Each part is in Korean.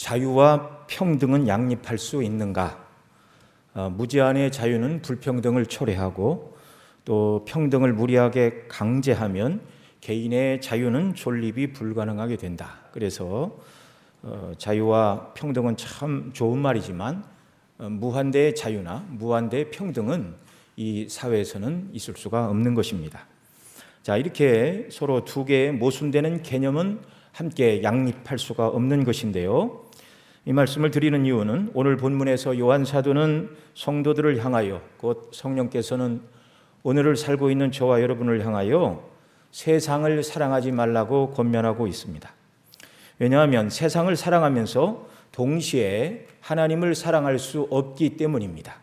자유와 평등은 양립할 수 있는가? 무제한의 자유는 불평등을 초래하고 또 평등을 무리하게 강제하면 개인의 자유는 존립이 불가능하게 된다. 그래서 자유와 평등은 참 좋은 말이지만 무한대의 자유나 무한대의 평등은 이 사회에서는 있을 수가 없는 것입니다. 자, 이렇게 서로 두 개의 모순되는 개념은 함께 양립할 수가 없는 것인데요. 이 말씀을 드리는 이유는 오늘 본문에서 요한 사도는 성도들을 향하여, 곧 성령께서는 오늘을 살고 있는 저와 여러분을 향하여 세상을 사랑하지 말라고 권면하고 있습니다. 왜냐하면 세상을 사랑하면서 동시에 하나님을 사랑할 수 없기 때문입니다.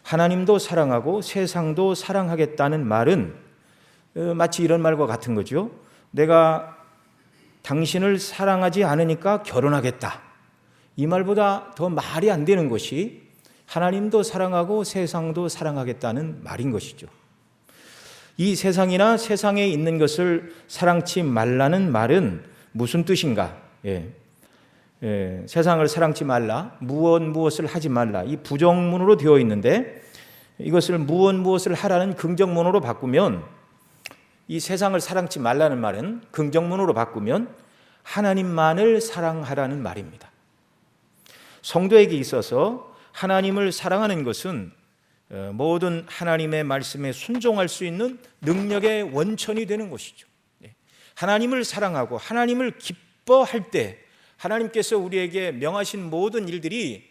하나님도 사랑하고 세상도 사랑하겠다는 말은 마치 이런 말과 같은 거죠. 내가 당신을 사랑하지 않으니까 결혼하겠다. 이 말보다 더 말이 안 되는 것이 하나님도 사랑하고 세상도 사랑하겠다는 말인 것이죠. 이 세상이나 세상에 있는 것을 사랑치 말라는 말은 무슨 뜻인가? 세상을 사랑치 말라, 무엇을 하지 말라, 이 부정문으로 되어 있는데 이것을 무엇을 하라는 긍정문으로 바꾸면, 이 세상을 사랑치 말라는 말은 긍정문으로 바꾸면 하나님만을 사랑하라는 말입니다. 성도에게 있어서 하나님을 사랑하는 것은 모든 하나님의 말씀에 순종할 수 있는 능력의 원천이 되는 것이죠. 하나님을 사랑하고 하나님을 기뻐할 때 하나님께서 우리에게 명하신 모든 일들이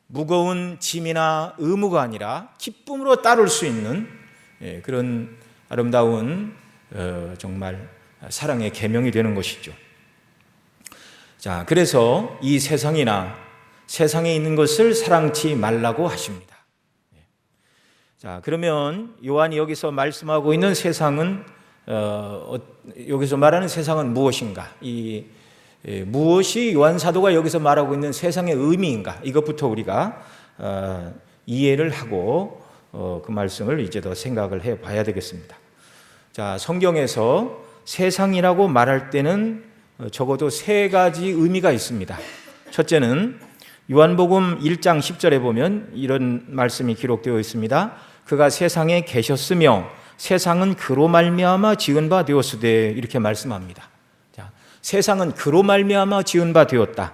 무거운 짐이나 의무가 아니라 기쁨으로 따를 수 있는 그런 아름다운 정말 사랑의 계명이 되는 것이죠. 자, 그래서 이 세상이나 세상에 있는 것을 사랑치 말라고 하십니다. 자, 그러면 요한이 여기서 말씀하고 있는 세상은 여기서 말하는 세상은 무엇인가? 무엇이 요한 사도가 여기서 말하고 있는 세상의 의미인가? 이것부터 우리가 이해를 하고 그 말씀을 이제 더 생각을 해 봐야 되겠습니다. 자, 성경에서 세상이라고 말할 때는 적어도 세 가지 의미가 있습니다. 첫째는 요한복음 1장 10절에 보면 이런 말씀이 기록되어 있습니다. 그가 세상에 계셨으며 세상은 그로 말미암아 지은 바 되었으되, 이렇게 말씀합니다. 자, 세상은 그로 말미암아 지은 바 되었다.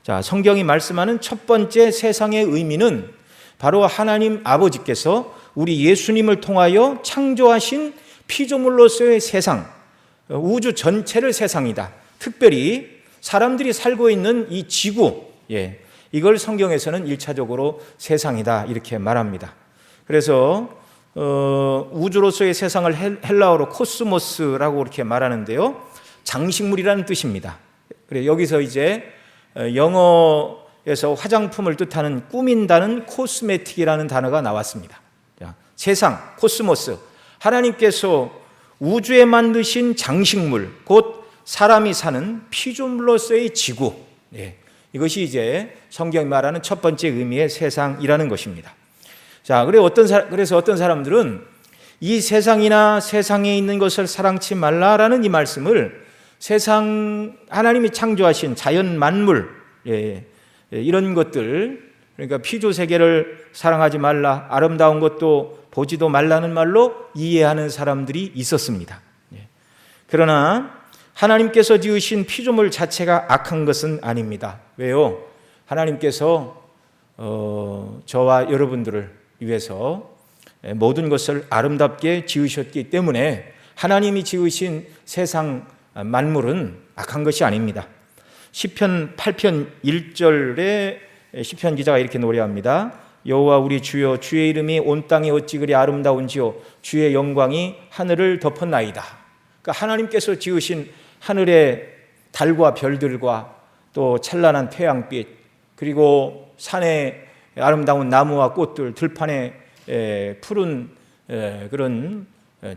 자, 성경이 말씀하는 첫 번째 세상의 의미는 바로 하나님 아버지께서 우리 예수님을 통하여 창조하신 피조물로서의 세상, 우주 전체를 세상이다. 특별히 사람들이 살고 있는 이 지구, 이걸 성경에서는 1차적으로 세상이다 이렇게 말합니다. 그래서 우주로서의 세상을 헬라어로 코스모스라고 이렇게 말하는데요, 장식물이라는 뜻입니다. 그래, 여기서 이제 영어에서 화장품을 뜻하는 꾸민다는 코스메틱이라는 단어가 나왔습니다. 자, 세상, 코스모스, 하나님께서 우주에 만드신 장식물, 곧 사람이 사는 피조물로서의 지구, 이것이 이제 성경이 말하는 첫 번째 의미의 세상이라는 것입니다. 자, 그래서 어떤 사람들은 이 세상이나 세상에 있는 것을 사랑치 말라라는 이 말씀을 세상, 하나님이 창조하신 자연 만물, 이런 것들, 그러니까 피조 세계를 사랑하지 말라, 아름다운 것도 보지도 말라는 말로 이해하는 사람들이 있었습니다. 그러나 하나님께서 지으신 피조물 자체가 악한 것은 아닙니다. 왜요? 하나님께서 저와 여러분들을 위해서 모든 것을 아름답게 지으셨기 때문에 하나님이 지으신 세상 만물은 악한 것이 아닙니다. 시편 8편 1절에 시편 기자가 이렇게 노래합니다. 여호와 우리 주여, 주의 이름이 온 땅에 어찌 그리 아름다운지요, 주의 영광이 하늘을 덮었나이다. 그러니까 하나님께서 지으신 하늘의 달과 별들과 또 찬란한 태양빛, 그리고 산의 아름다운 나무와 꽃들, 들판의 푸른 그런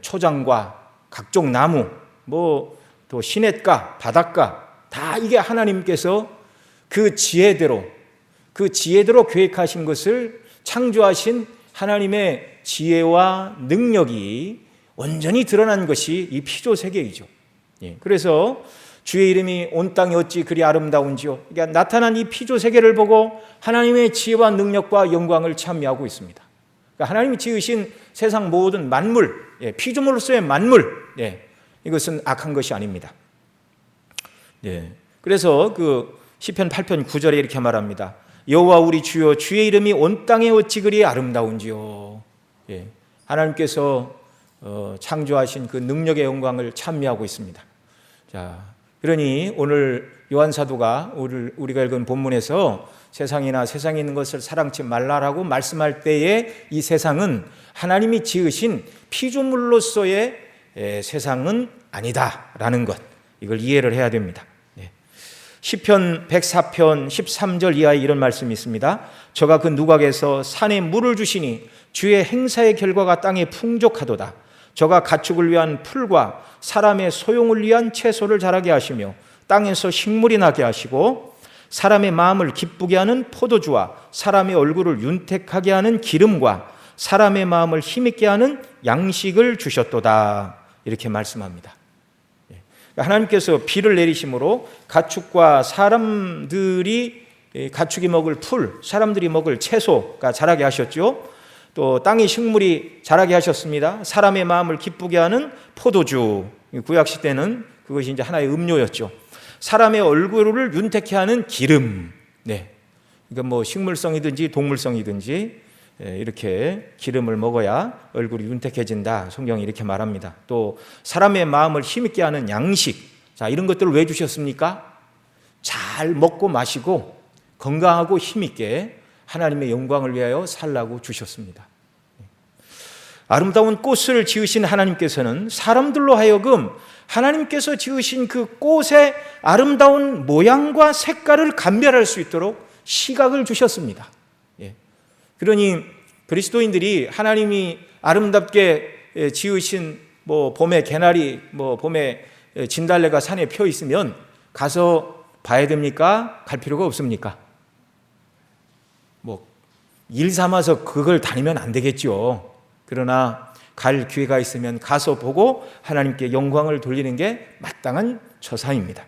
초장과 각종 나무, 또 시냇가, 바닷가, 다 이게 하나님께서 그 지혜대로 계획하신 것을 창조하신 하나님의 지혜와 능력이 온전히 드러난 것이 이 피조 세계이죠. 그래서 주의 이름이 온 땅에 어찌 그리 아름다운지요. 그러니까 나타난 이 피조 세계를 보고 하나님의 지혜와 능력과 영광을 찬미하고 있습니다. 그러니까 하나님이 지으신 세상 모든 만물, 피조물로서의 만물, 이것은 악한 것이 아닙니다. 그래서 그 시편 8편 9절에 이렇게 말합니다. 여호와 우리 주여, 주의 이름이 온 땅에 어찌 그리 아름다운지요. 하나님께서 창조하신 그 능력의 영광을 찬미하고 있습니다. 자, 그러니 오늘 요한 사도가 우리가 읽은 본문에서 세상이나 세상에 있는 것을 사랑치 말라라고 말씀할 때에 이 세상은 하나님이 지으신 피조물로서의 세상은 아니다라는 것, 이걸 이해를 해야 됩니다. 시편 104편 13절 이하에 이런 말씀이 있습니다. 저가 그 누각에서 산에 물을 주시니 주의 행사의 결과가 땅에 풍족하도다. 저가 가축을 위한 풀과 사람의 소용을 위한 채소를 자라게 하시며 땅에서 식물이 나게 하시고 사람의 마음을 기쁘게 하는 포도주와 사람의 얼굴을 윤택하게 하는 기름과 사람의 마음을 힘있게 하는 양식을 주셨도다. 이렇게 말씀합니다. 하나님께서 비를 내리심으로 가축과 사람들이 가축이 먹을 풀, 사람들이 먹을 채소가 자라게 하셨죠. 또 땅의 식물이 자라게 하셨습니다. 사람의 마음을 기쁘게 하는 포도주, 구약시 때는 그것이 이제 하나의 음료였죠. 사람의 얼굴을 윤택케 하는 기름, 그러니까 뭐 식물성이든지 동물성이든지 이렇게 기름을 먹어야 얼굴이 윤택해진다. 성경이 이렇게 말합니다. 또 사람의 마음을 힘있게 하는 양식, 자, 이런 것들을 왜 주셨습니까? 잘 먹고 마시고 건강하고 힘있게 하나님의 영광을 위하여 살라고 주셨습니다. 아름다운 꽃을 지으신 하나님께서는 사람들로 하여금 하나님께서 지으신 그 꽃의 아름다운 모양과 색깔을 감별할 수 있도록 시각을 주셨습니다. 그러니 그리스도인들이 하나님이 아름답게 지으신 뭐 봄에 개나리, 뭐 봄에 진달래가 산에 펴 있으면 가서 봐야 됩니까? 갈 필요가 없습니까? 뭐 일 삼아서 그걸 다니면 안 되겠죠. 그러나 갈 기회가 있으면 가서 보고 하나님께 영광을 돌리는 게 마땅한 처사입니다.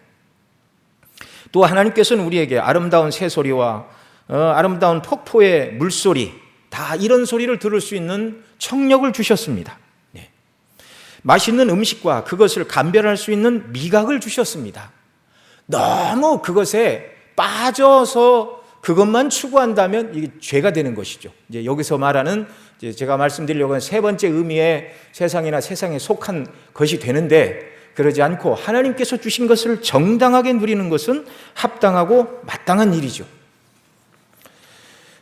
또 하나님께서는 우리에게 아름다운 새소리와 아름다운 폭포의 물소리, 다 이런 소리를 들을 수 있는 청력을 주셨습니다. 맛있는 음식과 그것을 감별할 수 있는 미각을 주셨습니다. 너무 그것에 빠져서 그것만 추구한다면 이게 죄가 되는 것이죠. 이제 여기서 말하는 제가 말씀드리려고 하는 세 번째 의미의 세상이나 세상에 속한 것이 되는데, 그러지 않고 하나님께서 주신 것을 정당하게 누리는 것은 합당하고 마땅한 일이죠.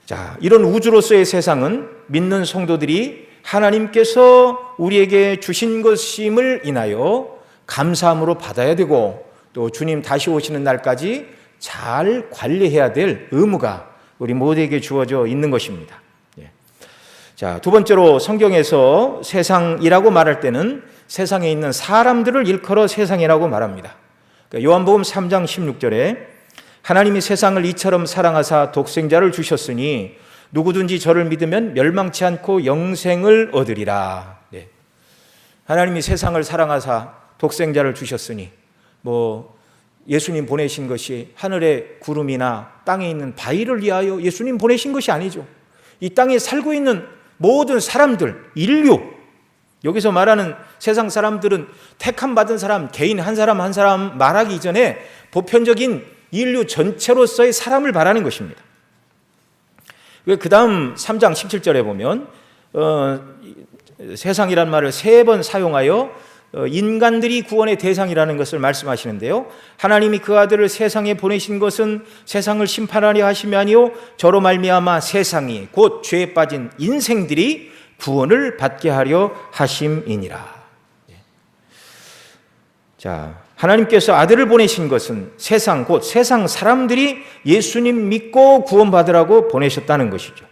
자, 이런 우주로서의 세상은 믿는 성도들이 하나님께서 우리에게 주신 것임을 인하여 감사함으로 받아야 되고, 또 주님 다시 오시는 날까지 잘 관리해야 될 의무가 우리 모두에게 주어져 있는 것입니다. 자, 두 번째로 성경에서 세상이라고 말할 때는 세상에 있는 사람들을 일컬어 세상이라고 말합니다. 요한복음 3장 16절에 하나님이 세상을 이처럼 사랑하사 독생자를 주셨으니 누구든지 저를 믿으면 멸망치 않고 영생을 얻으리라. 하나님이 세상을 사랑하사 독생자를 주셨으니 뭐 예수님 보내신 것이 하늘의 구름이나 땅에 있는 바위를 위하여 예수님 보내신 것이 아니죠. 이 땅에 살고 있는 모든 사람들, 인류, 여기서 말하는 세상 사람들은 택함 받은 사람, 개인 한 사람 한 사람 말하기 이전에 보편적인 인류 전체로서의 사람을 말하는 것입니다. 그 다음 3장 17절에 보면 세상이란 말을 3번 사용하여 인간들이 구원의 대상이라는 것을 말씀하시는데요, 하나님이 그 아들을 세상에 보내신 것은 세상을 심판하려 하심이 아니요 저로 말미암아 세상이 곧 죄에 빠진 인생들이 구원을 받게 하려 하심이니라. 자, 하나님께서 아들을 보내신 것은 세상, 곧 세상 사람들이 예수님 믿고 구원받으라고 보내셨다는 것이죠.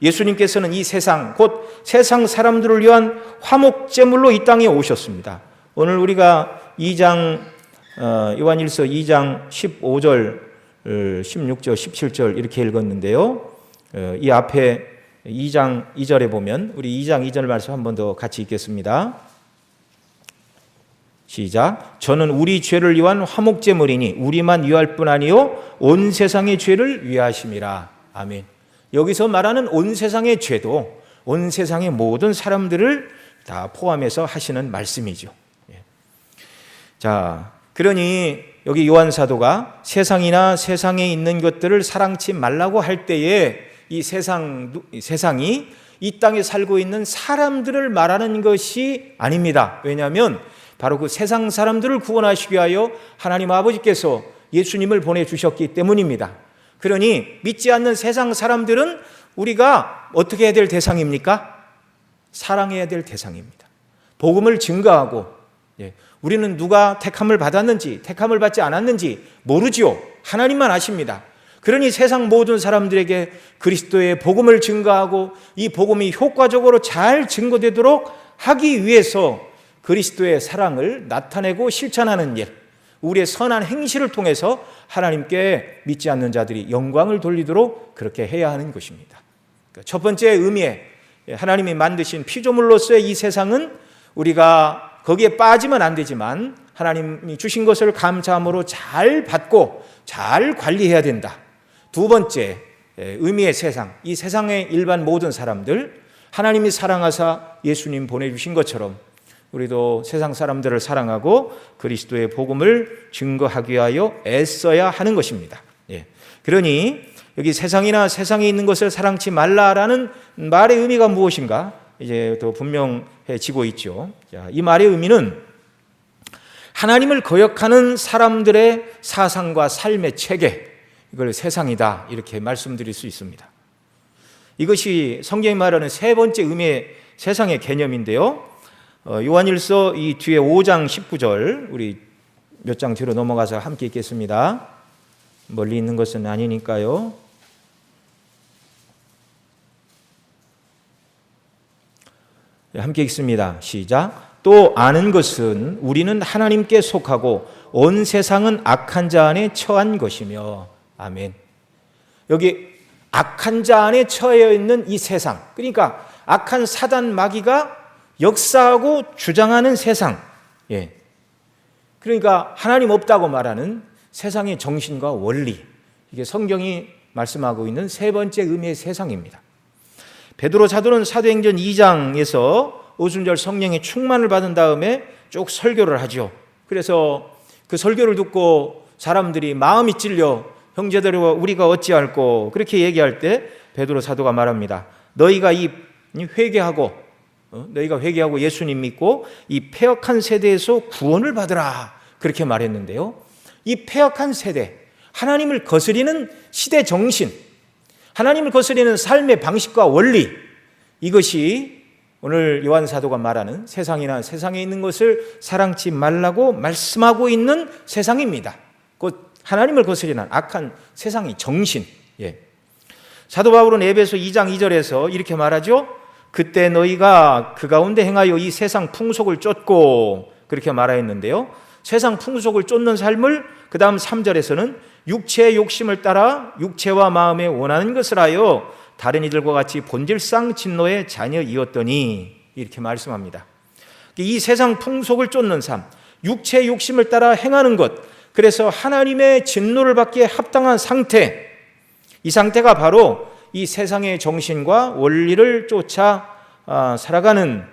예수님께서는 이 세상, 곧 세상 사람들을 위한 화목제물로 이 땅에 오셨습니다. 오늘 우리가 요한일서 2장 15절, 16절, 17절 이렇게 읽었는데요, 이 앞에 2장 2절에 보면 우리 2장 2절 말씀 한 번 더 같이 읽겠습니다. 시작. 저는 우리 죄를 위한 화목제물이니 우리만 위할 뿐 아니요 온 세상의 죄를 위하심이라. 아멘. 여기서 말하는 온 세상의 죄도 온 세상의 모든 사람들을 다 포함해서 하시는 말씀이죠. 자, 그러니 여기 요한 사도가 세상이나 세상에 있는 것들을 사랑치 말라고 할 때에 이 세상이 이 땅에 살고 있는 사람들을 말하는 것이 아닙니다. 왜냐하면 바로 그 세상 사람들을 구원하시기 위하여 하나님 아버지께서 예수님을 보내주셨기 때문입니다. 그러니 믿지 않는 세상 사람들은 우리가 어떻게 해야 될 대상입니까? 사랑해야 될 대상입니다. 복음을 증거하고, 우리는 누가 택함을 받았는지 택함을 받지 않았는지 모르지요. 하나님만 아십니다. 그러니 세상 모든 사람들에게 그리스도의 복음을 증거하고 이 복음이 효과적으로 잘 증거되도록 하기 위해서 그리스도의 사랑을 나타내고 실천하는 일, 우리의 선한 행실을 통해서 하나님께 믿지 않는 자들이 영광을 돌리도록 그렇게 해야 하는 것입니다. 첫 번째 의미에 하나님이 만드신 피조물로서의 이 세상은 우리가 거기에 빠지면 안 되지만 하나님이 주신 것을 감사함으로 잘 받고 잘 관리해야 된다. 두 번째 의미의 세상, 이 세상의 일반 모든 사람들, 하나님이 사랑하사 예수님 보내주신 것처럼 우리도 세상 사람들을 사랑하고 그리스도의 복음을 증거하기 위하여 애써야 하는 것입니다. 그러니 여기 세상이나 세상에 있는 것을 사랑치 말라라는 말의 의미가 무엇인가 이제 더 분명해지고 있죠. 이 말의 의미는 하나님을 거역하는 사람들의 사상과 삶의 체계, 이걸 세상이다 이렇게 말씀드릴 수 있습니다. 이것이 성경이 말하는 세 번째 의미의 세상의 개념인데요. 요한일서 이 뒤에 5장 19절, 우리 몇 장 뒤로 넘어가서 함께 읽겠습니다. 멀리 있는 것은 아니니까요. 함께 읽습니다. 시작. 또 아는 것은 우리는 하나님께 속하고 온 세상은 악한 자 안에 처한 것이며. 아멘. 여기 악한 자 안에 처해 있는 이 세상, 그러니까 악한 사단 마귀가 역사하고 주장하는 세상, 그러니까 하나님 없다고 말하는 세상의 정신과 원리, 이게 성경이 말씀하고 있는 세 번째 의미의 세상입니다. 베드로 사도는 사도행전 2장에서 오순절 성령의 충만을 받은 다음에 쭉 설교를 하죠. 그래서 그 설교를 듣고 사람들이 마음이 찔려 형제들과 우리가 어찌할꼬 그렇게 얘기할 때 베드로 사도가 말합니다. 너희가 회개하고 예수님 믿고 이 패역한 세대에서 구원을 받으라 그렇게 말했는데요. 이 패역한 세대, 하나님을 거스리는 시대 정신, 하나님을 거스리는 삶의 방식과 원리, 이것이 오늘 요한 사도가 말하는 세상이나 세상에 있는 것을 사랑치 말라고 말씀하고 있는 세상입니다. 곧 하나님을 거스리는 악한 세상의 정신. 사도 바울은 에베소 2장 2절에서 이렇게 말하죠. 그때 너희가 그 가운데 행하여 이 세상 풍속을 쫓고 그렇게 말하였는데요. 세상 풍속을 쫓는 삶을 그 다음 3절에서는 육체의 욕심을 따라 육체와 마음에 원하는 것을 하여 다른 이들과 같이 본질상 진노의 자녀이었더니 이렇게 말씀합니다. 이 세상 풍속을 쫓는 삶, 육체의 욕심을 따라 행하는 것, 그래서 하나님의 진노를 받기에 합당한 상태, 이 상태가 바로 이 세상의 정신과 원리를 쫓아 살아가는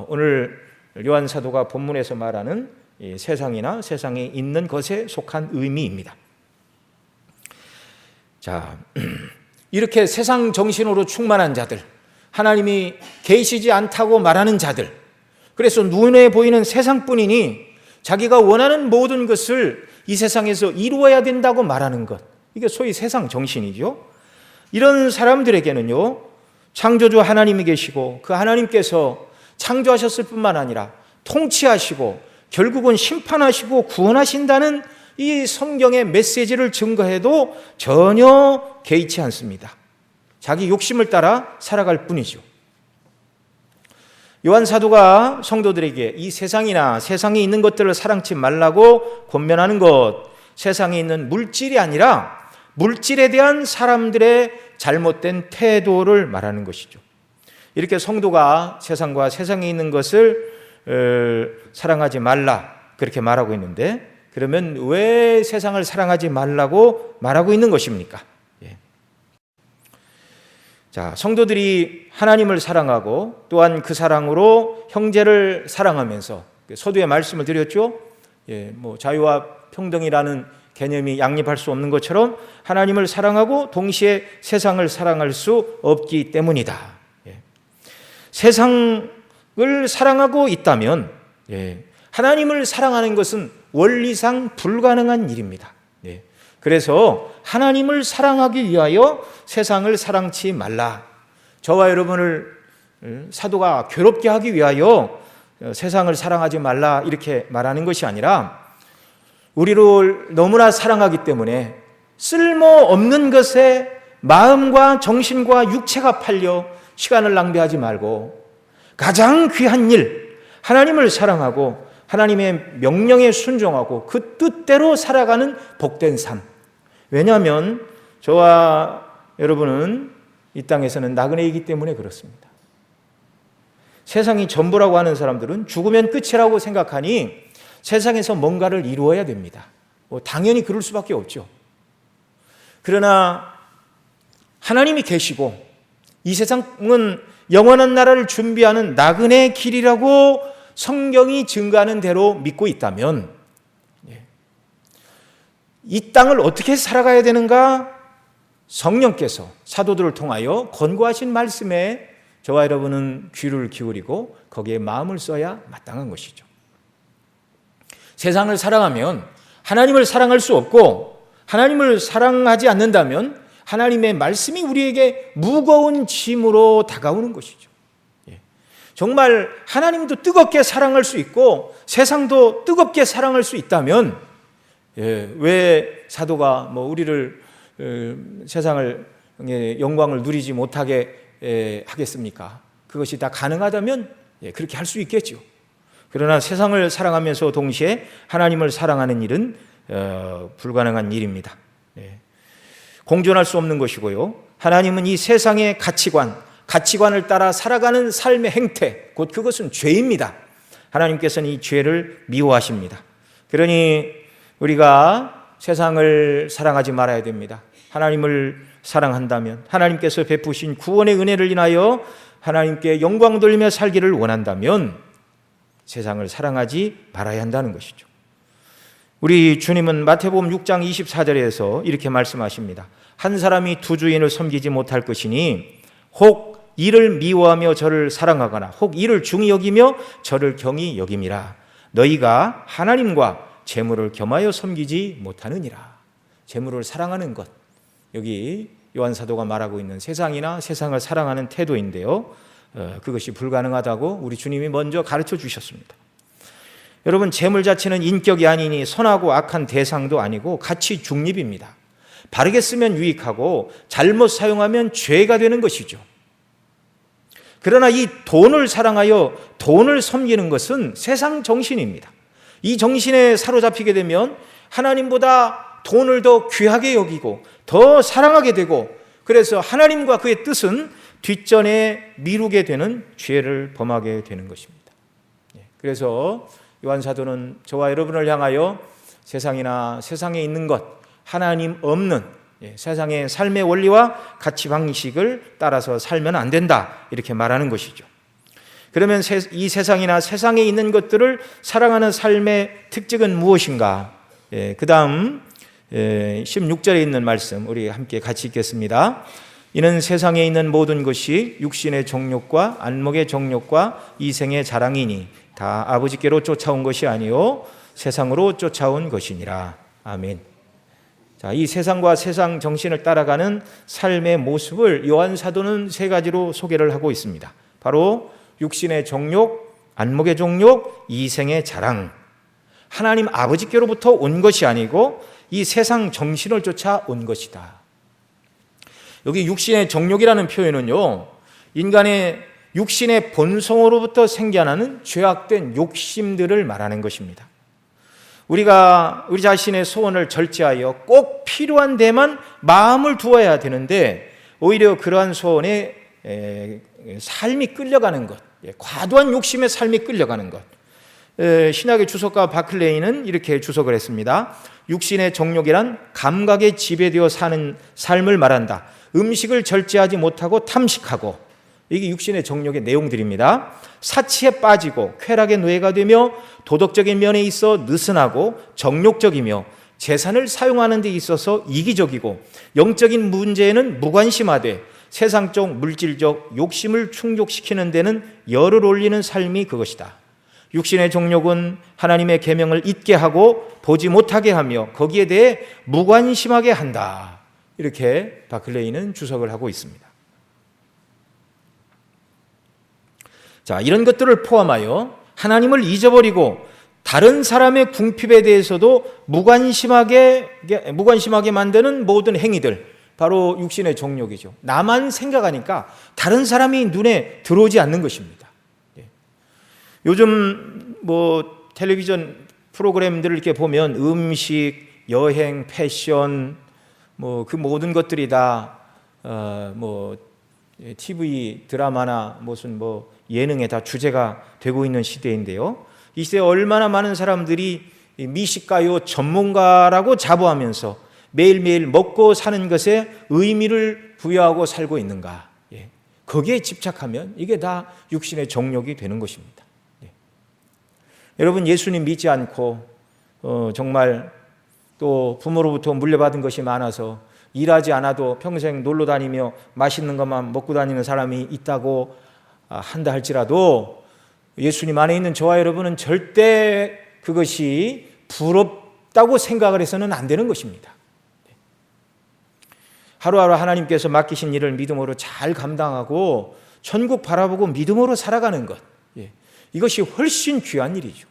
오늘 요한 사도가 본문에서 말하는 세상이나 세상에 있는 것에 속한 의미입니다. 자, 이렇게 세상 정신으로 충만한 자들, 하나님이 계시지 않다고 말하는 자들, 그래서 눈에 보이는 세상뿐이니 자기가 원하는 모든 것을 이 세상에서 이루어야 된다고 말하는 것, 이게 소위 세상 정신이죠. 이런 사람들에게는요, 창조주 하나님이 계시고 그 하나님께서 창조하셨을 뿐만 아니라 통치하시고 결국은 심판하시고 구원하신다는 이 성경의 메시지를 증거해도 전혀 개의치 않습니다. 자기 욕심을 따라 살아갈 뿐이죠. 요한 사도가 성도들에게 이 세상이나 세상에 있는 것들을 사랑치 말라고 권면하는 것, 세상에 있는 물질이 아니라 물질에 대한 사람들의 잘못된 태도를 말하는 것이죠. 이렇게 성도가 세상과 세상에 있는 것을 사랑하지 말라 그렇게 말하고 있는데, 그러면 왜 세상을 사랑하지 말라고 말하고 있는 것입니까? 자, 성도들이 하나님을 사랑하고 또한 그 사랑으로 형제를 사랑하면서, 서두에 말씀을 드렸죠. 자유와 평등이라는 개념이 양립할 수 없는 것처럼 하나님을 사랑하고 동시에 세상을 사랑할 수 없기 때문이다. 세상을 사랑하고 있다면 하나님을 사랑하는 것은 원리상 불가능한 일입니다. 그래서 하나님을 사랑하기 위하여 세상을 사랑치 말라. 저와 여러분을 사도가 괴롭게 하기 위하여 세상을 사랑하지 말라 이렇게 말하는 것이 아니라, 우리를 너무나 사랑하기 때문에 쓸모없는 것에 마음과 정신과 육체가 팔려 시간을 낭비하지 말고 가장 귀한 일, 하나님을 사랑하고 하나님의 명령에 순종하고 그 뜻대로 살아가는 복된 삶. 왜냐하면 저와 여러분은 이 땅에서는 나그네이기 때문에 그렇습니다. 세상이 전부라고 하는 사람들은 죽으면 끝이라고 생각하니 세상에서 뭔가를 이루어야 됩니다. 당연히 그럴 수밖에 없죠. 그러나 하나님이 계시고 이 세상은 영원한 나라를 준비하는 나그네의 길이라고 성경이 증거하는 대로 믿고 있다면, 이 땅을 어떻게 살아가야 되는가? 성령께서 사도들을 통하여 권고하신 말씀에 저와 여러분은 귀를 기울이고 거기에 마음을 써야 마땅한 것이죠. 세상을 사랑하면 하나님을 사랑할 수 없고, 하나님을 사랑하지 않는다면 하나님의 말씀이 우리에게 무거운 짐으로 다가오는 것이죠. 정말 하나님도 뜨겁게 사랑할 수 있고 세상도 뜨겁게 사랑할 수 있다면 왜 사도가 우리를 세상을 영광을 누리지 못하게 하겠습니까? 그것이 다 가능하다면 그렇게 할 수 있겠죠. 그러나 세상을 사랑하면서 동시에 하나님을 사랑하는 일은 불가능한 일입니다. 공존할 수 없는 것이고요. 하나님은 이 세상의 가치관을 따라 살아가는 삶의 행태, 곧 그것은 죄입니다. 하나님께서는 이 죄를 미워하십니다. 그러니 우리가 세상을 사랑하지 말아야 됩니다. 하나님을 사랑한다면, 하나님께서 베푸신 구원의 은혜를 인하여 하나님께 영광 돌리며 살기를 원한다면 세상을 사랑하지 말아야 한다는 것이죠. 우리 주님은 마태복음 6장 24절에서 이렇게 말씀하십니다. 한 사람이 두 주인을 섬기지 못할 것이니 혹 이를 미워하며 저를 사랑하거나 혹 이를 중히 여기며 저를 경히 여김이라. 너희가 하나님과 재물을 겸하여 섬기지 못하느니라. 재물을 사랑하는 것, 여기 요한 사도가 말하고 있는 세상이나 세상을 사랑하는 태도인데요, 그것이 불가능하다고 우리 주님이 먼저 가르쳐 주셨습니다. 여러분, 재물 자체는 인격이 아니니 선하고 악한 대상도 아니고 가치 중립입니다. 바르게 쓰면 유익하고 잘못 사용하면 죄가 되는 것이죠. 그러나 이 돈을 사랑하여 돈을 섬기는 것은 세상 정신입니다. 이 정신에 사로잡히게 되면 하나님보다 돈을 더 귀하게 여기고 더 사랑하게 되고, 그래서 하나님과 그의 뜻은 뒷전에 미루게 되는 죄를 범하게 되는 것입니다. 그래서 요한 사도는 저와 여러분을 향하여 세상이나 세상에 있는 것, 하나님 없는 세상의 삶의 원리와 가치 방식을 따라서 살면 안 된다, 이렇게 말하는 것이죠. 그러면 이 세상이나 세상에 있는 것들을 사랑하는 삶의 특징은 무엇인가? 그 다음 16절에 있는 말씀 우리 함께 같이 읽겠습니다. 이는 세상에 있는 모든 것이 육신의 정욕과 안목의 정욕과 이생의 자랑이니 다 아버지께로 쫓아온 것이 아니요 세상으로 쫓아온 것이니라. 아멘. 자, 이 세상과 세상 정신을 따라가는 삶의 모습을 요한 사도는 세 가지로 소개를 하고 있습니다. 바로 육신의 정욕, 안목의 정욕, 이생의 자랑. 하나님 아버지께로부터 온 것이 아니고 이 세상 정신을 쫓아 온 것이다. 여기 육신의 정욕이라는 표현은요, 인간의 육신의 본성으로부터 생겨나는 죄악된 욕심들을 말하는 것입니다. 우리가 우리 자신의 소원을 절제하여 꼭 필요한 데만 마음을 두어야 되는데 오히려 그러한 소원에 삶이 끌려가는 것, 과도한 욕심의 삶이 끌려가는 것. 신학의 주석가 바클레이는 이렇게 주석을 했습니다. 육신의 정욕이란 감각에 지배되어 사는 삶을 말한다. 음식을 절제하지 못하고 탐식하고, 이게 육신의 정욕의 내용들입니다. 사치에 빠지고 쾌락의 노예가 되며 도덕적인 면에 있어 느슨하고 정욕적이며 재산을 사용하는 데 있어서 이기적이고 영적인 문제에는 무관심하되 세상적 물질적 욕심을 충족시키는 데는 열을 올리는 삶이 그것이다. 육신의 정욕은 하나님의 계명을 잊게 하고 보지 못하게 하며 거기에 대해 무관심하게 한다. 이렇게 바클레이는 주석을 하고 있습니다. 자, 이런 것들을 포함하여 하나님을 잊어버리고 다른 사람의 궁핍에 대해서도 무관심하게 만드는 모든 행위들, 바로 육신의 정욕이죠. 나만 생각하니까 다른 사람이 눈에 들어오지 않는 것입니다. 요즘 텔레비전 프로그램들을 이렇게 보면 음식, 여행, 패션, 그 모든 것들이 다 TV 드라마나 무슨 예능에 다 주제가 되고 있는 시대인데요. 이 시대에 얼마나 많은 사람들이 미식가요 전문가라고 자부하면서 매일매일 먹고 사는 것에 의미를 부여하고 살고 있는가. 거기에 집착하면 이게 다 육신의 정욕이 되는 것입니다. 여러분, 예수님 믿지 않고 정말 또 부모로부터 물려받은 것이 많아서 일하지 않아도 평생 놀러 다니며 맛있는 것만 먹고 다니는 사람이 있다고 한다 할지라도 예수님 안에 있는 저와 여러분은 절대 그것이 부럽다고 생각을 해서는 안 되는 것입니다. 하루하루 하나님께서 맡기신 일을 믿음으로 잘 감당하고 천국 바라보고 믿음으로 살아가는 것, 이것이 훨씬 귀한 일이죠.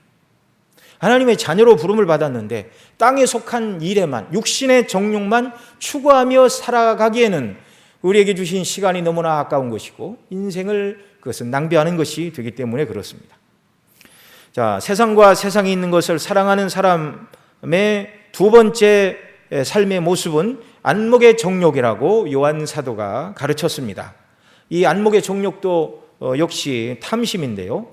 하나님의 자녀로 부름을 받았는데 땅에 속한 일에만, 육신의 정욕만 추구하며 살아가기에는 우리에게 주신 시간이 너무나 아까운 것이고 인생을 그것은 낭비하는 것이 되기 때문에 그렇습니다. 자, 세상과 세상에 있는 것을 사랑하는 사람의 두 번째 삶의 모습은 안목의 정욕이라고 요한 사도가 가르쳤습니다. 이 안목의 정욕도 역시 탐심인데요.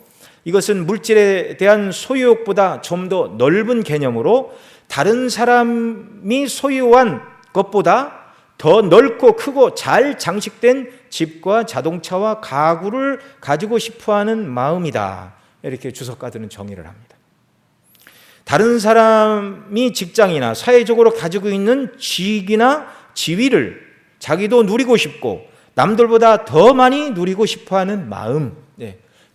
이것은 물질에 대한 소유욕보다 좀 더 넓은 개념으로 다른 사람이 소유한 것보다 더 넓고 크고 잘 장식된 집과 자동차와 가구를 가지고 싶어하는 마음이다. 이렇게 주석가들은 정의를 합니다. 다른 사람이 직장이나 사회적으로 가지고 있는 지위나 지위를 자기도 누리고 싶고 남들보다 더 많이 누리고 싶어하는 마음,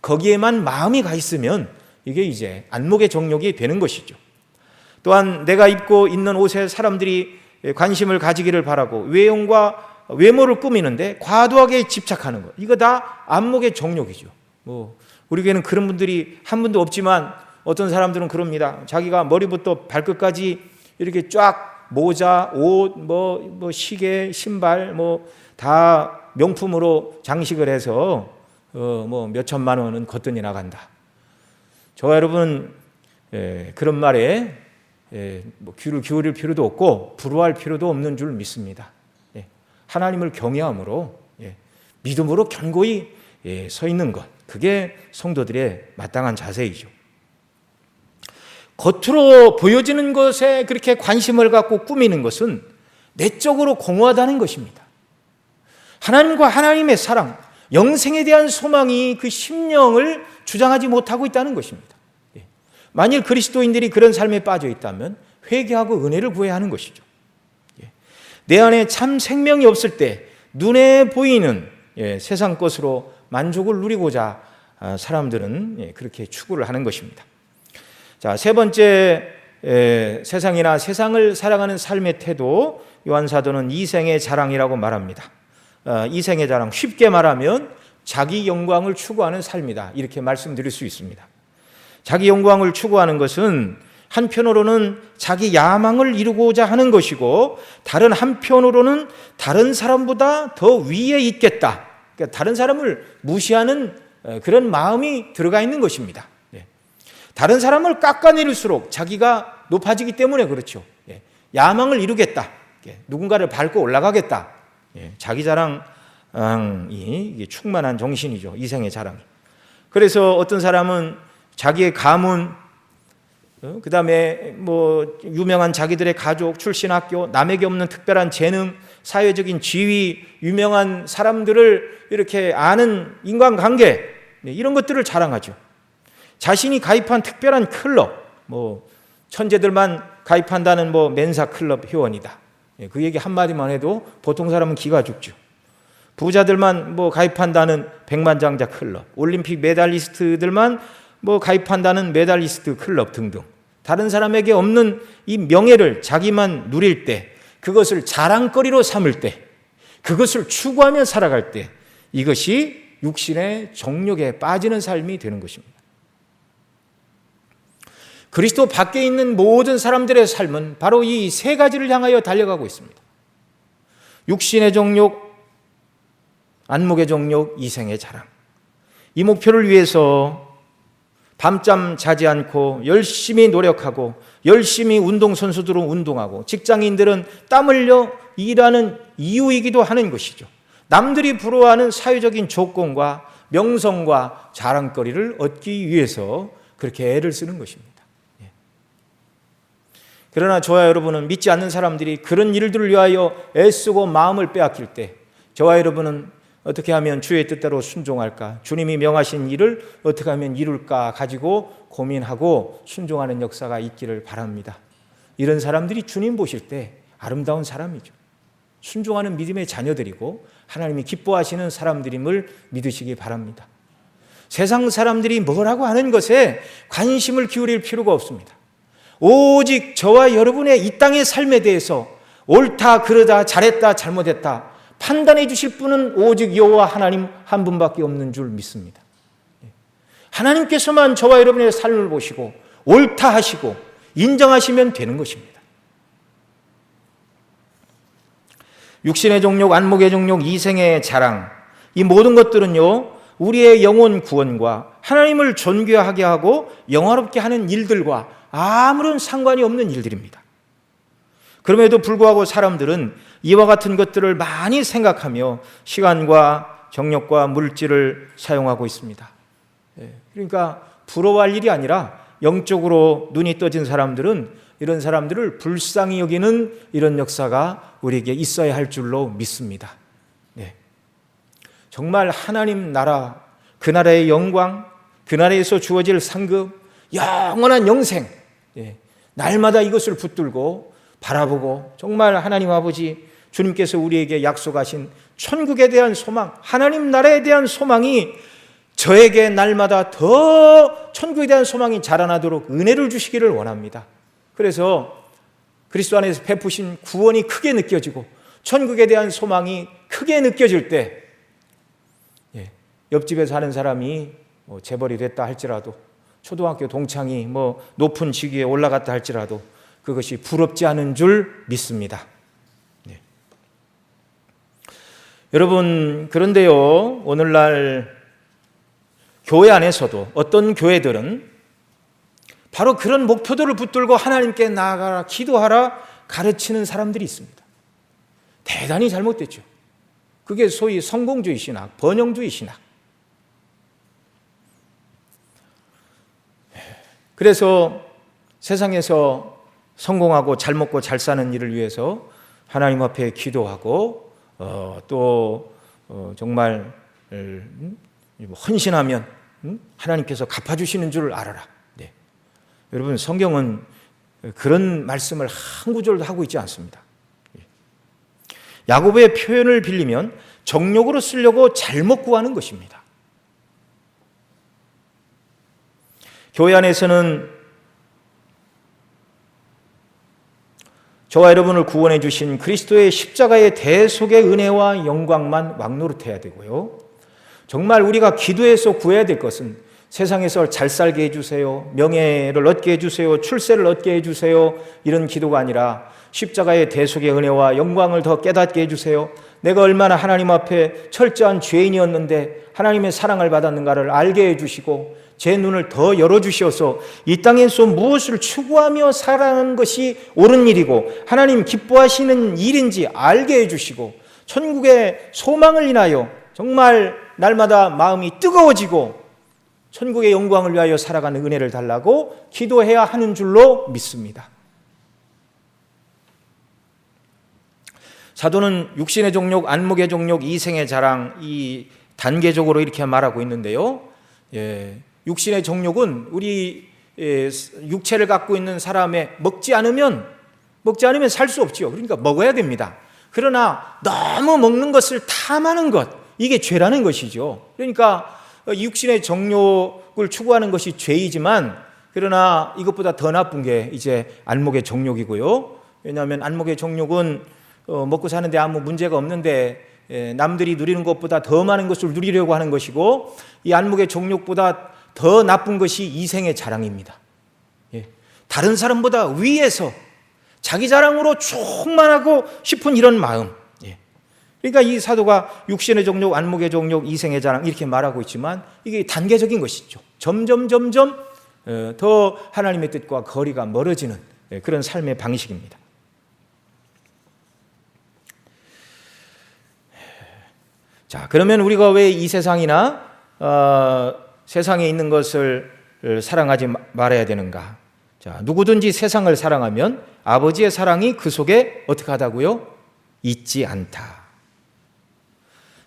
거기에만 마음이 가 있으면 이게 이제 안목의 정욕이 되는 것이죠. 또한 내가 입고 있는 옷에 사람들이 관심을 가지기를 바라고 외형과 외모를 꾸미는데 과도하게 집착하는 것, 이거 다 안목의 정욕이죠. 우리 교회는 그런 분들이 한 분도 없지만 어떤 사람들은 그럽니다. 자기가 머리부터 발끝까지 이렇게 쫙 모자, 옷, 시계, 신발 다 명품으로 장식을 해서 몇 천만 원은 거뜬히 나간다. 저와 여러분 그런 말에 귀를 기울일 필요도 없고 부러워할 필요도 없는 줄 믿습니다. 하나님을 경외함으로 믿음으로 견고히 서 있는 것, 그게 성도들의 마땅한 자세이죠. 겉으로 보여지는 것에 그렇게 관심을 갖고 꾸미는 것은 내적으로 공허하다는 것입니다. 하나님과 하나님의 사랑, 영생에 대한 소망이 그 심령을 주장하지 못하고 있다는 것입니다. 만일 그리스도인들이 그런 삶에 빠져 있다면 회개하고 은혜를 구해야 하는 것이죠. 내 안에 참 생명이 없을 때 눈에 보이는 세상 것으로 만족을 누리고자 사람들은 그렇게 추구를 하는 것입니다. 자, 세 번째, 세상이나 세상을 살아가는 삶의 태도, 요한 사도는 이생의 자랑이라고 말합니다. 이생의 자랑, 쉽게 말하면 자기 영광을 추구하는 삶이다, 이렇게 말씀드릴 수 있습니다. 자기 영광을 추구하는 것은 한편으로는 자기 야망을 이루고자 하는 것이고 다른 한편으로는 다른 사람보다 더 위에 있겠다, 그러니까 다른 사람을 무시하는 그런 마음이 들어가 있는 것입니다. 다른 사람을 깎아내릴수록 자기가 높아지기 때문에 그렇죠. 야망을 이루겠다, 누군가를 밟고 올라가겠다, 자기 자랑이 충만한 정신이죠. 이생의 자랑이. 그래서 어떤 사람은 자기의 가문, 그 다음에 유명한 자기들의 가족, 출신 학교, 남에게 없는 특별한 재능, 사회적인 지위, 유명한 사람들을 이렇게 아는 인간관계, 이런 것들을 자랑하죠. 자신이 가입한 특별한 클럽, 천재들만 가입한다는 멘사 클럽 회원이다. 그 얘기 한마디만 해도 보통 사람은 기가 죽죠. 부자들만 가입한다는 백만장자 클럽, 올림픽 메달리스트들만 가입한다는 메달리스트 클럽 등등. 다른 사람에게 없는 이 명예를 자기만 누릴 때, 그것을 자랑거리로 삼을 때, 그것을 추구하며 살아갈 때, 이것이 육신의 정욕에 빠지는 삶이 되는 것입니다. 그리스도 밖에 있는 모든 사람들의 삶은 바로 이 세 가지를 향하여 달려가고 있습니다. 육신의 정욕, 안목의 정욕, 이생의 자랑. 이 목표를 위해서 밤잠 자지 않고 열심히 노력하고, 열심히 운동선수들은 운동하고, 직장인들은 땀 흘려 일하는 이유이기도 하는 것이죠. 남들이 부러워하는 사회적인 조건과 명성과 자랑거리를 얻기 위해서 그렇게 애를 쓰는 것입니다. 그러나 저와 여러분은, 믿지 않는 사람들이 그런 일들을 위하여 애쓰고 마음을 빼앗길 때, 저와 여러분은 어떻게 하면 주의 뜻대로 순종할까, 주님이 명하신 일을 어떻게 하면 이룰까 가지고 고민하고 순종하는 역사가 있기를 바랍니다. 이런 사람들이 주님 보실 때 아름다운 사람이죠. 순종하는 믿음의 자녀들이고 하나님이 기뻐하시는 사람들임을 믿으시기 바랍니다. 세상 사람들이 뭐라고 하는 것에 관심을 기울일 필요가 없습니다. 오직 저와 여러분의 이 땅의 삶에 대해서 옳다, 그러다, 잘했다, 잘못했다 판단해 주실 분은 오직 여호와 하나님 한 분밖에 없는 줄 믿습니다. 하나님께서만 저와 여러분의 삶을 보시고 옳다 하시고 인정하시면 되는 것입니다. 육신의 정욕, 안목의 정욕, 이생의 자랑, 이 모든 것들은요, 우리의 영혼 구원과 하나님을 존귀하게 하고 영화롭게 하는 일들과 아무런 상관이 없는 일들입니다. 그럼에도 불구하고 사람들은 이와 같은 것들을 많이 생각하며 시간과 정력과 물질을 사용하고 있습니다. 그러니까 부러워할 일이 아니라 영적으로 눈이 떠진 사람들은 이런 사람들을 불쌍히 여기는 이런 역사가 우리에게 있어야 할 줄로 믿습니다. 정말 하나님 나라, 그 나라의 영광, 그 나라에서 주어질 상급, 영원한 영생, 날마다 이것을 붙들고 바라보고 정말 하나님 아버지 주님께서 우리에게 약속하신 천국에 대한 소망, 하나님 나라에 대한 소망이 저에게 날마다 더 천국에 대한 소망이 자라나도록 은혜를 주시기를 원합니다. 그래서 그리스도 안에서 베푸신 구원이 크게 느껴지고 천국에 대한 소망이 크게 느껴질 때, 옆집에 사는 사람이 재벌이 됐다 할지라도, 초등학교 동창이 높은 직위에 올라갔다 할지라도 그것이 부럽지 않은 줄 믿습니다. 여러분, 그런데요, 오늘날 교회 안에서도 어떤 교회들은 바로 그런 목표들을 붙들고 하나님께 나아가라, 기도하라 가르치는 사람들이 있습니다. 대단히 잘못됐죠. 그게 소위 성공주의 신학, 번영주의 신학. 그래서 세상에서 성공하고 잘 먹고 잘 사는 일을 위해서 하나님 앞에 기도하고 정말 헌신하면 하나님께서 갚아주시는 줄 알아라. 여러분, 성경은 그런 말씀을 한 구절도 하고 있지 않습니다. 야고보의 표현을 빌리면 정욕으로 쓰려고 잘못 구하는 것입니다. 교회 안에서는 저와 여러분을 구원해 주신 그리스도의 십자가의 대속의 은혜와 영광만 왕노릇해야 되고요, 정말 우리가 기도해서 구해야 될 것은 세상에서 잘 살게 해주세요, 명예를 얻게 해주세요, 출세를 얻게 해주세요, 이런 기도가 아니라 십자가의 대속의 은혜와 영광을 더 깨닫게 해주세요, 내가 얼마나 하나님 앞에 철저한 죄인이었는데 하나님의 사랑을 받았는가를 알게 해주시고 제 눈을 더 열어주셔서 이 땅에서 무엇을 추구하며 살아가는 것이 옳은 일이고 하나님 기뻐하시는 일인지 알게 해주시고 천국의 소망을 인하여 정말 날마다 마음이 뜨거워지고 천국의 영광을 위하여 살아가는 은혜를 달라고 기도해야 하는 줄로 믿습니다. 사도는 육신의 종욕, 안목의 종욕, 이생의 자랑, 이 단계적으로 이렇게 말하고 있는데요. 육신의 종욕은 우리 육체를 갖고 있는 사람의 먹지 않으면 살 수 없지요. 그러니까 먹어야 됩니다. 그러나 너무 먹는 것을 탐하는 것, 이게 죄라는 것이죠. 그러니까 육신의 정욕을 추구하는 것이 죄이지만, 그러나 이것보다 더 나쁜 게 이제 안목의 정욕이고요. 왜냐하면 안목의 정욕은 먹고 사는데 아무 문제가 없는데 남들이 누리는 것보다 더 많은 것을 누리려고 하는 것이고, 이 안목의 정욕보다 더 나쁜 것이 이생의 자랑입니다. 다른 사람보다 위에서 자기 자랑으로 충만하고 싶은 이런 마음. 그러니까 이 사도가 육신의 정욕, 안목의 정욕, 이생의 자랑 이렇게 말하고 있지만 이게 단계적인 것이죠. 점점 더 하나님의 뜻과 거리가 멀어지는 그런 삶의 방식입니다. 자, 그러면 우리가 왜 이 세상이나 세상에 있는 것을 사랑하지 말아야 되는가? 자, 누구든지 세상을 사랑하면 아버지의 사랑이 그 속에 어떻게 하다고요? 있지 않다.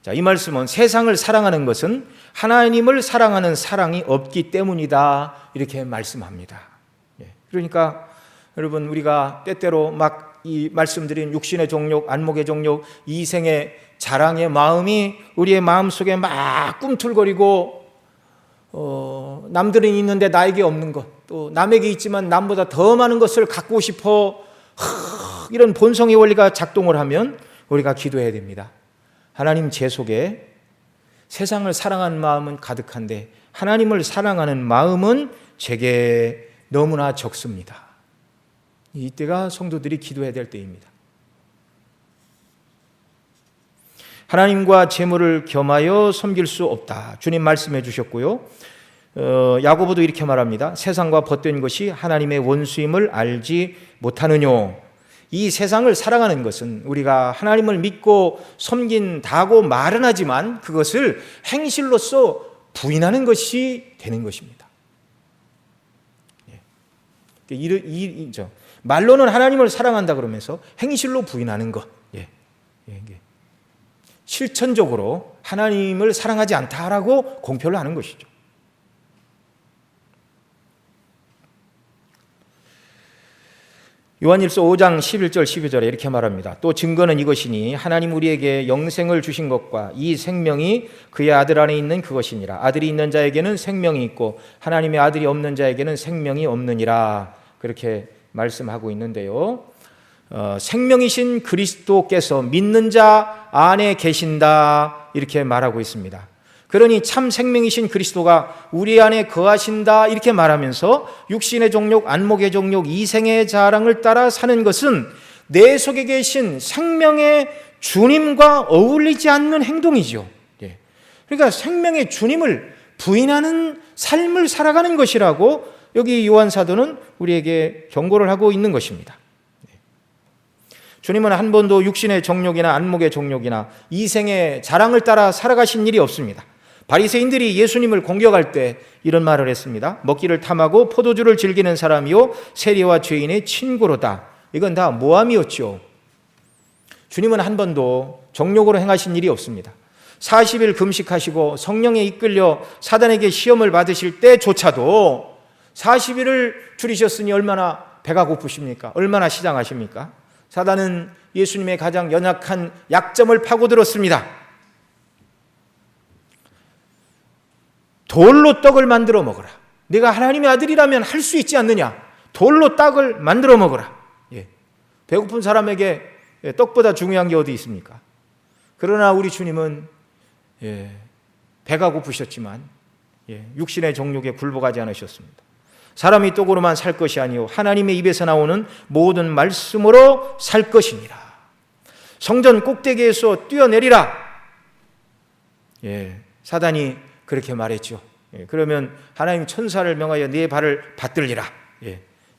자, 이 말씀은 세상을 사랑하는 것은 하나님을 사랑하는 사랑이 없기 때문이다, 이렇게 말씀합니다. 그러니까 여러분, 우리가 때때로 막 이 말씀드린 육신의 정욕, 안목의 정욕, 이생의 자랑의 마음이 우리의 마음속에 막 꿈틀거리고, 남들은 있는데 나에게 없는 것, 또 남에게 있지만 남보다 더 많은 것을 갖고 싶어, 이런 본성의 원리가 작동을 하면 우리가 기도해야 됩니다. 하나님, 제 속에 세상을 사랑하는 마음은 가득한데 하나님을 사랑하는 마음은 제게 너무나 적습니다. 이때가 성도들이 기도해야 될 때입니다. 하나님과 재물을 겸하여 섬길 수 없다, 주님 말씀해 주셨고요. 야고보도 이렇게 말합니다. 세상과 벗된 것이 하나님의 원수임을 알지 못하느뇨. 이 세상을 사랑하는 것은 우리가 하나님을 믿고 섬긴다고 말은 하지만 그것을 행실로서 부인하는 것이 되는 것입니다. 말로는 하나님을 사랑한다 그러면서 행실로 부인하는 것, 실천적으로 하나님을 사랑하지 않다라고 공표를 하는 것이죠. 요한일서 5장 11절 12절에 이렇게 말합니다. 또 증거는 이것이니 하나님 우리에게 영생을 주신 것과 이 생명이 그의 아들 안에 있는 그것이니라. 아들이 있는 자에게는 생명이 있고 하나님의 아들이 없는 자에게는 생명이 없느니라. 그렇게 말씀하고 있는데요. 생명이신 그리스도께서 믿는 자 안에 계신다, 이렇게 말하고 있습니다. 그러니 참 생명이신 그리스도가 우리 안에 거하신다, 이렇게 말하면서 육신의 정욕, 안목의 정욕, 이생의 자랑을 따라 사는 것은 내 속에 계신 생명의 주님과 어울리지 않는 행동이죠. 그러니까 생명의 주님을 부인하는 삶을 살아가는 것이라고 여기 요한 사도는 우리에게 경고를 하고 있는 것입니다. 주님은 한 번도 육신의 정욕이나 안목의 정욕이나 이생의 자랑을 따라 살아가신 일이 없습니다. 바리새인들이 예수님을 공격할 때 이런 말을 했습니다. 먹기를 탐하고 포도주를 즐기는 사람이요 세리와 죄인의 친구로다. 이건 다 모함이었죠. 주님은 한 번도 정욕으로 행하신 일이 없습니다. 40일 금식하시고 성령에 이끌려 사단에게 시험을 받으실 때조차도 40일을 줄이셨으니 얼마나 배가 고프십니까? 얼마나 시장하십니까? 사단은 예수님의 가장 연약한 약점을 파고들었습니다. 돌로 떡을 만들어 먹어라. 내가 하나님의 아들이라면 할 수 있지 않느냐? 돌로 떡을 만들어 먹어라. 배고픈 사람에게 떡보다 중요한 게 어디 있습니까? 그러나 우리 주님은 배가 고프셨지만 육신의 정욕에 굴복하지 않으셨습니다. 사람이 떡으로만 살 것이 아니요 하나님의 입에서 나오는 모든 말씀으로 살 것이니라. 성전 꼭대기에서 뛰어내리라. 사단이 그렇게 말했죠. 그러면 하나님 천사를 명하여 네 발을 받들리라.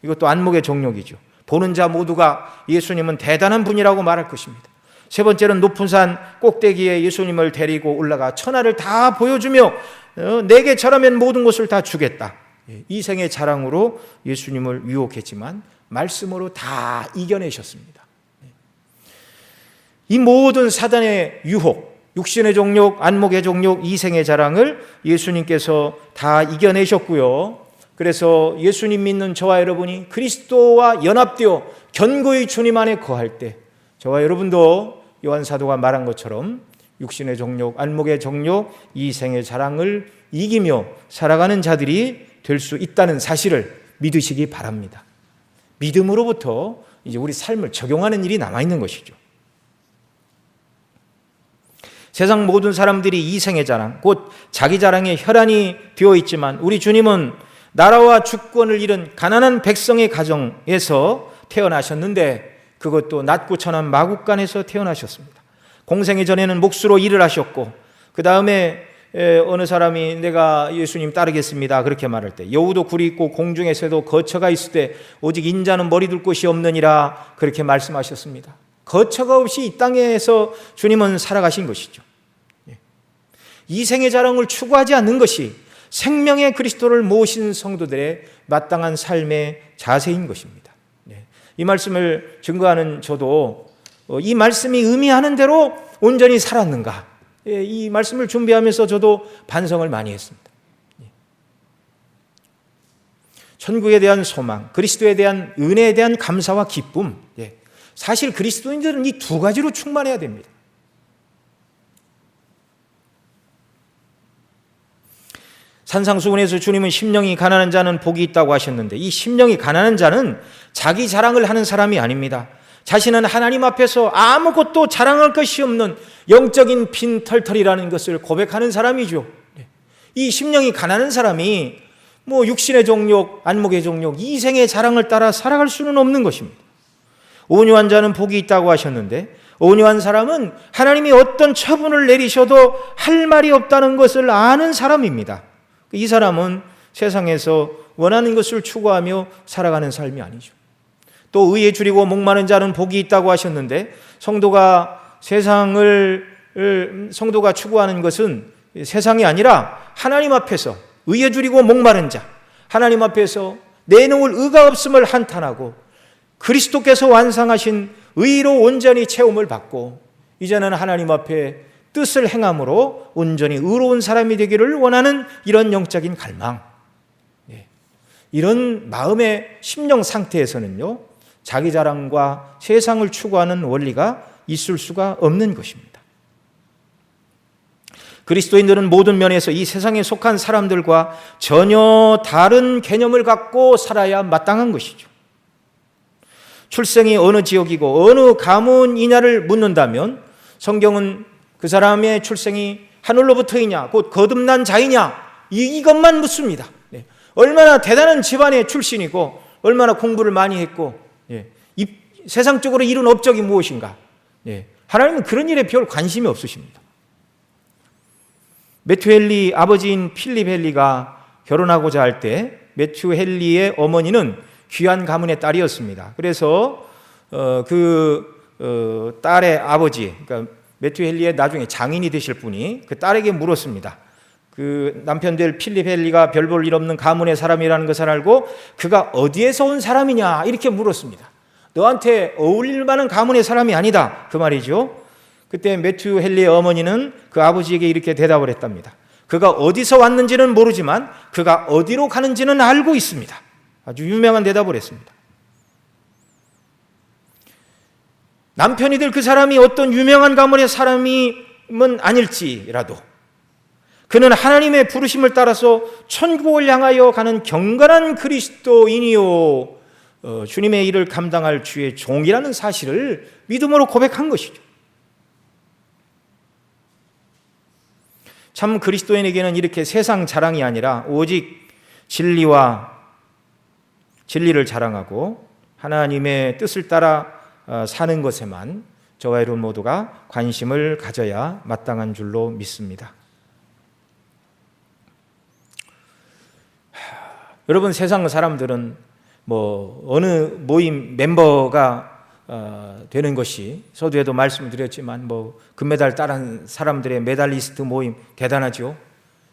이것도 안목의 정욕이죠. 보는 자 모두가 예수님은 대단한 분이라고 말할 것입니다. 세 번째는 높은 산 꼭대기에 예수님을 데리고 올라가 천하를 다 보여주며 내게 절하면 모든 것을 다 주겠다. 이생의 자랑으로 예수님을 유혹했지만 말씀으로 다 이겨내셨습니다. 이 모든 사단의 유혹, 육신의 정욕, 안목의 정욕, 이생의 자랑을 예수님께서 다 이겨내셨고요. 그래서 예수님 믿는 저와 여러분이 그리스도와 연합되어 견고히 주님 안에 거할 때 저와 여러분도 요한 사도가 말한 것처럼 육신의 정욕, 안목의 정욕, 이생의 자랑을 이기며 살아가는 자들이 될 수 있다는 사실을 믿으시기 바랍니다. 믿음으로부터 이제 우리 삶을 적용하는 일이 남아있는 것이죠. 세상 모든 사람들이 이생의 자랑, 곧 자기 자랑에 혈안이 되어 있지만 우리 주님은 나라와 주권을 잃은 가난한 백성의 가정에서 태어나셨는데 그것도 낮고 천한 마국간에서 태어나셨습니다. 공생의 전에는 몫으로 일을 하셨고 그 다음에 어느 사람이 내가 예수님 따르겠습니다 그렇게 말할 때 여우도 굴이 있고 공중의 새도 거처가 있을 때 오직 인자는 머리 둘 곳이 없느니라 그렇게 말씀하셨습니다. 거처가 없이 이 땅에서 주님은 살아가신 것이죠. 이생의 자랑을 추구하지 않는 것이 생명의 그리스도를 모신 성도들의 마땅한 삶의 자세인 것입니다. 이 말씀을 증거하는 저도 이 말씀이 의미하는 대로 온전히 살았는가, 이 말씀을 준비하면서 저도 반성을 많이 했습니다. 천국에 대한 소망, 그리스도에 대한 은혜에 대한 감사와 기쁨, 사실 그리스도인들은 이 두 가지로 충만해야 됩니다. 산상수훈에서 주님은 심령이 가난한 자는 복이 있다고 하셨는데 이 심령이 가난한 자는 자기 자랑을 하는 사람이 아닙니다. 자신은 하나님 앞에서 아무것도 자랑할 것이 없는 영적인 빈털털이라는 것을 고백하는 사람이죠. 이 심령이 가난한 사람이 육신의 정욕, 안목의 정욕, 이생의 자랑을 따라 살아갈 수는 없는 것입니다. 온유한 자는 복이 있다고 하셨는데 온유한 사람은 하나님이 어떤 처분을 내리셔도 할 말이 없다는 것을 아는 사람입니다. 이 사람은 세상에서 원하는 것을 추구하며 살아가는 삶이 아니죠. 또 의에 줄이고 목마른 자는 복이 있다고 하셨는데 성도가 추구하는 것은 세상이 아니라 하나님 앞에서 의에 줄이고 목마른 자, 하나님 앞에서 내놓을 의가 없음을 한탄하고 그리스도께서 완성하신 의로 온전히 채움을 받고 이제는 하나님 앞에 뜻을 행함으로 온전히 의로운 사람이 되기를 원하는 이런 영적인 갈망, 이런 마음의 심령 상태에서는요 자기 자랑과 세상을 추구하는 원리가 있을 수가 없는 것입니다. 그리스도인들은 모든 면에서 이 세상에 속한 사람들과 전혀 다른 개념을 갖고 살아야 마땅한 것이죠. 출생이 어느 지역이고 어느 가문이냐를 묻는다면 성경은 그 사람의 출생이 하늘로부터이냐 곧 거듭난 자이냐 이것만 묻습니다. 얼마나 대단한 집안의 출신이고 얼마나 공부를 많이 했고 세상적으로 이룬 업적이 무엇인가. 하나님은 그런 일에 별 관심이 없으십니다. 매튜 헨리 아버지인 필립 헨리가 결혼하고자 할 때 매튜 헨리의 어머니는 귀한 가문의 딸이었습니다. 그래서 딸의 아버지, 그러니까 매튜 헨리의 나중에 장인이 되실 분이 그 딸에게 물었습니다. 그 남편 될 필립 헨리가 별 볼 일 없는 가문의 사람이라는 것을 알고 그가 어디에서 온 사람이냐 이렇게 물었습니다. 너한테 어울릴 만한 가문의 사람이 아니다 그 말이죠. 그때 매튜 헨리의 어머니는 그 아버지에게 이렇게 대답을 했답니다. 그가 어디서 왔는지는 모르지만 그가 어디로 가는지는 알고 있습니다. 아주 유명한 대답을 했습니다. 남편이들 그 사람이 어떤 유명한 가문의 사람이면 아닐지라도 그는 하나님의 부르심을 따라서 천국을 향하여 가는 경건한 그리스도인이요 주님의 일을 감당할 주의 종이라는 사실을 믿음으로 고백한 것이죠. 참 그리스도인에게는 이렇게 세상 자랑이 아니라 오직 진리를 자랑하고 하나님의 뜻을 따라 사는 것에만 저와 여러분 모두가 관심을 가져야 마땅한 줄로 믿습니다. 여러분 세상 사람들은 어느 모임 멤버가 되는 것이 서두에도 말씀을 드렸지만 금메달 따는 사람들의 메달리스트 모임 대단하죠.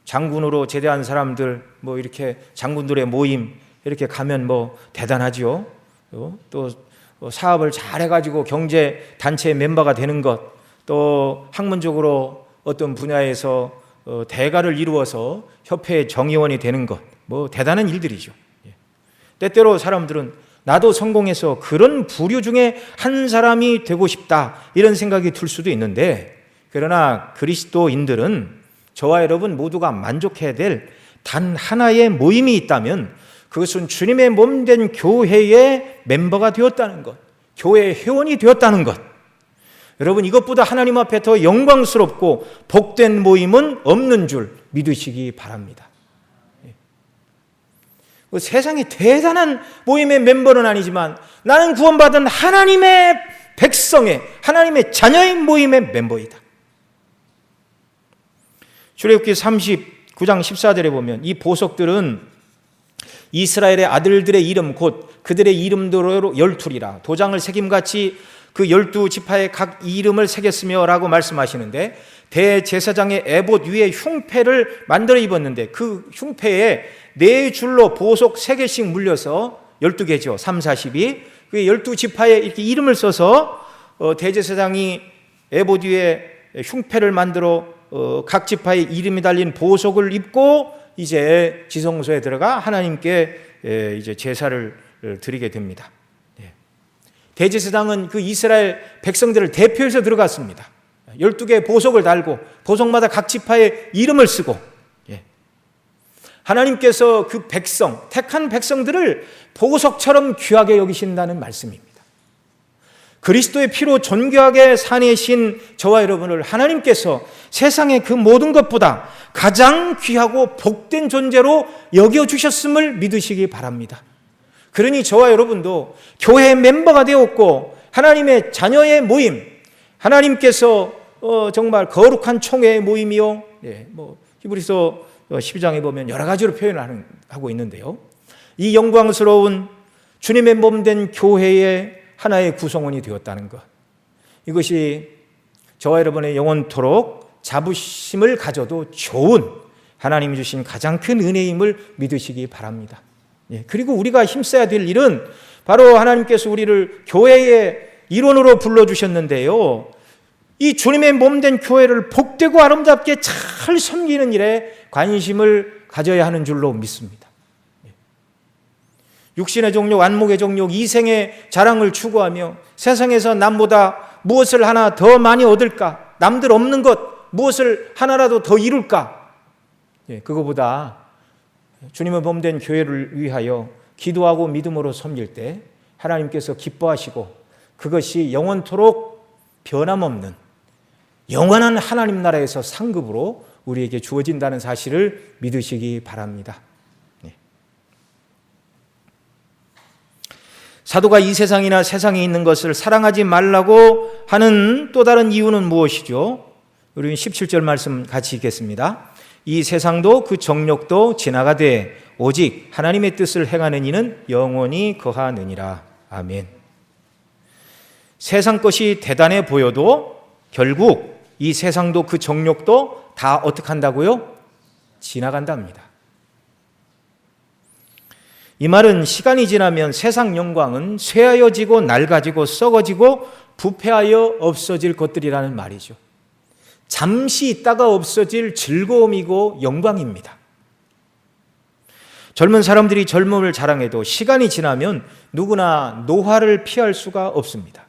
장군으로 제대한 사람들, 이렇게 장군들의 모임 이렇게 가면 대단하지요. 또 사업을 잘 해가지고 경제 단체의 멤버가 되는 것, 또 학문적으로 어떤 분야에서 대가를 이루어서 협회의 정의원이 되는 것, 대단한 일들이죠. 때때로 사람들은 나도 성공해서 그런 부류 중에 한 사람이 되고 싶다, 이런 생각이 들 수도 있는데, 그러나 그리스도인들은 저와 여러분 모두가 만족해야 될 단 하나의 모임이 있다면 그것은 주님의 몸된 교회의 멤버가 되었다는 것, 교회의 회원이 되었다는 것. 여러분, 이것보다 하나님 앞에 더 영광스럽고 복된 모임은 없는 줄 믿으시기 바랍니다. 세상에 대단한 모임의 멤버는 아니지만 나는 구원받은 하나님의 백성의, 하나님의 자녀의 모임의 멤버이다. 출애굽기 39장 14절에 보면 이 보석들은 이스라엘의 아들들의 이름 곧 그들의 이름대로 12이라 도장을 새김같이 그 12지파의 각 이름을 새겼으며 라고 말씀하시는데, 대제사장의 에봇 위에 흉패를 만들어 입었는데 그 흉패에 4줄로 보석 3개씩 물려서 12개죠. 3, 42. 그 12지파에 이렇게 이름을 써서 대제사장이 에봇 위에 흉패를 만들어 각 지파의 이름이 달린 보석을 입고 이제 지성소에 들어가 하나님께 이제 제사를 드리게 됩니다. 대제사장은 그 이스라엘 백성들을 대표해서 들어갔습니다. 12개의 보석을 달고 보석마다 각 지파의 이름을 쓰고, 하나님께서 그 백성, 택한 백성들을 보석처럼 귀하게 여기신다는 말씀입니다. 그리스도의 피로 존귀하게 사내신 저와 여러분을 하나님께서 세상의 그 모든 것보다 가장 귀하고 복된 존재로 여겨주셨음을 믿으시기 바랍니다. 그러니 저와 여러분도 교회의 멤버가 되었고 하나님의 자녀의 모임, 하나님께서 정말 거룩한 총회의 모임이요, 히브리서 12장에 보면 여러 가지로 표현을 하고 있는데요, 이 영광스러운 주님의 몸된 교회의 하나의 구성원이 되었다는 것, 이것이 저와 여러분의 영원토록 자부심을 가져도 좋은 하나님이 주신 가장 큰 은혜임을 믿으시기 바랍니다. 그리고 우리가 힘써야 될 일은 바로 하나님께서 우리를 교회의 일원으로 불러주셨는데요, 이 주님의 몸된 교회를 복되고 아름답게 잘 섬기는 일에 관심을 가져야 하는 줄로 믿습니다. 육신의 정욕, 안목의 정욕, 이생의 자랑을 추구하며 세상에서 남보다 무엇을 하나 더 많이 얻을까, 남들 없는 것 무엇을 하나라도 더 이룰까, 그거보다 주님의 몸된 교회를 위하여 기도하고 믿음으로 섬길 때 하나님께서 기뻐하시고 그것이 영원토록 변함없는 영원한 하나님 나라에서 상급으로 우리에게 주어진다는 사실을 믿으시기 바랍니다. 사도가 이 세상이나 세상에 있는 것을 사랑하지 말라고 하는 또 다른 이유는 무엇이죠? 우리는 17절 말씀 같이 읽겠습니다. 이 세상도 그 정욕도 지나가되 오직 하나님의 뜻을 행하는 이는 영원히 거하느니라. 아멘. 세상 것이 대단해 보여도 결국 이 세상도 그 정욕도 다 어떻게 한다고요? 지나간답니다. 이 말은 시간이 지나면 세상 영광은 쇠하여지고 낡아지고 썩어지고 부패하여 없어질 것들이라는 말이죠. 잠시 있다가 없어질 즐거움이고 영광입니다. 젊은 사람들이 젊음을 자랑해도 시간이 지나면 누구나 노화를 피할 수가 없습니다.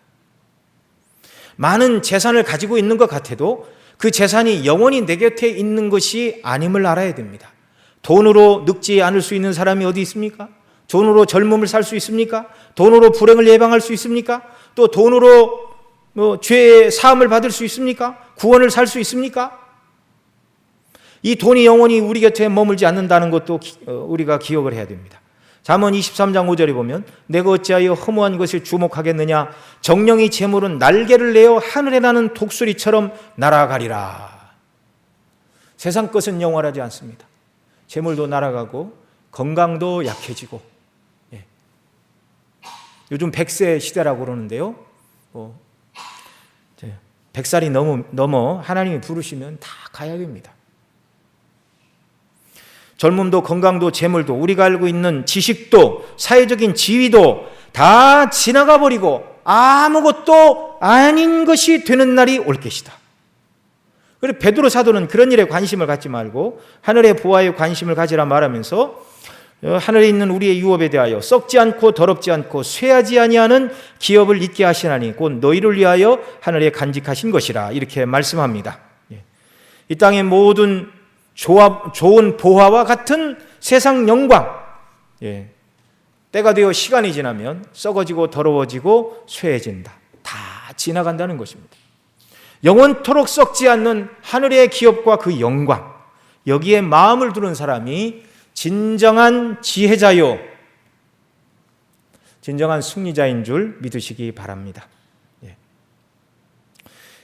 많은 재산을 가지고 있는 것 같아도 그 재산이 영원히 내 곁에 있는 것이 아님을 알아야 됩니다. 돈으로 늙지 않을 수 있는 사람이 어디 있습니까? 돈으로 젊음을 살 수 있습니까? 돈으로 불행을 예방할 수 있습니까? 또 돈으로 죄의 사함을 받을 수 있습니까? 구원을 살 수 있습니까? 이 돈이 영원히 우리 곁에 머물지 않는다는 것도 우리가 기억을 해야 됩니다. 잠언 23장 5절에 보면 내가 어찌하여 허무한 것을 주목하겠느냐, 정령이 재물은 날개를 내어 하늘에 나는 독수리처럼 날아가리라. 세상 것은 영원하지 않습니다. 재물도 날아가고 건강도 약해지고, 요즘 100세 시대라고 그러는데요, 100살이 넘어 하나님이 부르시면 다 가야 됩니다. 젊음도 건강도 재물도 우리가 알고 있는 지식도 사회적인 지위도 다 지나가 버리고 아무것도 아닌 것이 되는 날이 올 것이다. 그리고 베드로 사도는 그런 일에 관심을 갖지 말고 하늘의 보화에 관심을 가지라 말하면서 하늘에 있는 우리의 유업에 대하여 썩지 않고 더럽지 않고 쇠하지 아니하는 기업을 잊게 하시나니 곧 너희를 위하여 하늘에 간직하신 것이라 이렇게 말씀합니다. 이 땅의 모든 좋은 보화와 같은 세상 영광, 때가 되어 시간이 지나면 썩어지고 더러워지고 쇠해진다. 다 지나간다는 것입니다. 영원토록 썩지 않는 하늘의 기업과 그 영광, 여기에 마음을 두는 사람이 진정한 지혜자요, 진정한 승리자인 줄 믿으시기 바랍니다.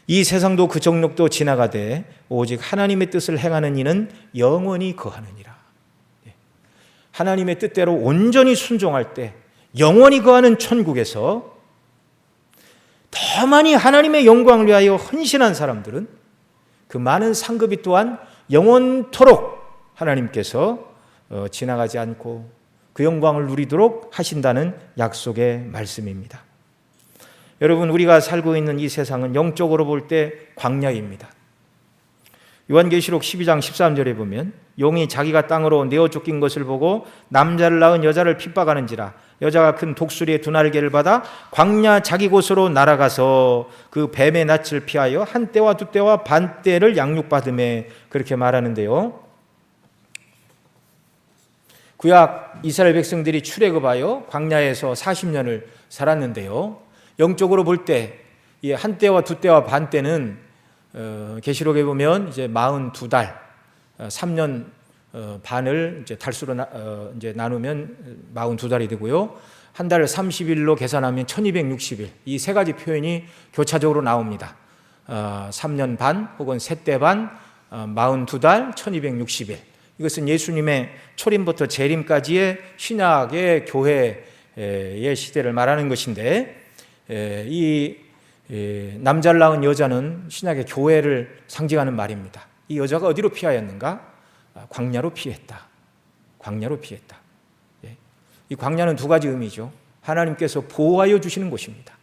이 세상도 그 정욕도 지나가되 오직 하나님의 뜻을 행하는 이는 영원히 거하느니라. 하나님의 뜻대로 온전히 순종할 때 영원히 거하는 천국에서 더 많이 하나님의 영광을 위하여 헌신한 사람들은 그 많은 상급이 또한 영원토록 하나님께서 지나가지 않고 그 영광을 누리도록 하신다는 약속의 말씀입니다. 여러분, 우리가 살고 있는 이 세상은 영적으로 볼 때 광야입니다. 요한계시록 12장 13절에 보면 용이 자기가 땅으로 내어 쫓긴 것을 보고 남자를 낳은 여자를 핍박하는지라 여자가 큰 독수리의 두 날개를 받아 광야 자기 곳으로 날아가서 그 뱀의 낯을 피하여 한 때와 두 때와 반 때를 양육받음에 그렇게 말하는데요. 구약 이스라엘 백성들이 출애굽하여 광야에서 40년을 살았는데요. 영적으로 볼 때 이 한 때와 두 때와 반 때는 계시록에 보면 이제 42달, 3년 반을 이제 달수로 이제 나누면 42달이 되고요. 한 달을 30일로 계산하면 1260일. 이 세 가지 표현이 교차적으로 나옵니다. 3년 반 혹은 셋대 반, 42달, 1260일. 이것은 예수님의 초림부터 재림까지의 신약의 교회의 시대를 말하는 것인데, 이 남자를 낳은 여자는 신약의 교회를 상징하는 말입니다. 이 여자가 어디로 피하였는가? 광야로 피했다. 광야로 피했다. 이 광야는 두 가지 의미죠. 하나님께서 보호하여 주시는 곳입니다.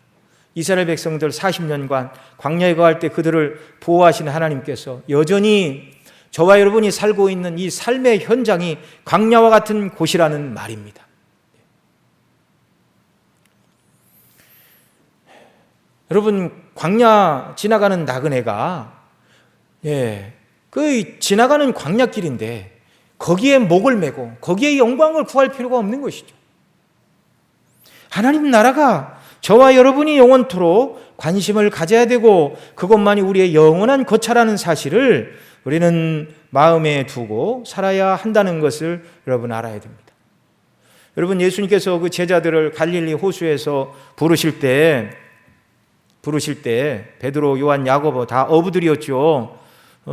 이스라엘 백성들 40년간 광야에 거할 때 그들을 보호하시는 하나님께서 여전히 저와 여러분이 살고 있는 이 삶의 현장이 광야와 같은 곳이라는 말입니다. 여러분, 광야 지나가는 나그네가 그 지나가는 광야길인데 거기에 목을 메고 거기에 영광을 구할 필요가 없는 것이죠. 하나님 나라가 저와 여러분이 영원토록 관심을 가져야 되고 그것만이 우리의 영원한 거처라는 사실을 우리는 마음에 두고 살아야 한다는 것을 여러분 알아야 됩니다. 여러분, 예수님께서 그 제자들을 갈릴리 호수에서 부르실 때 베드로, 요한, 야고보 다 어부들이었죠.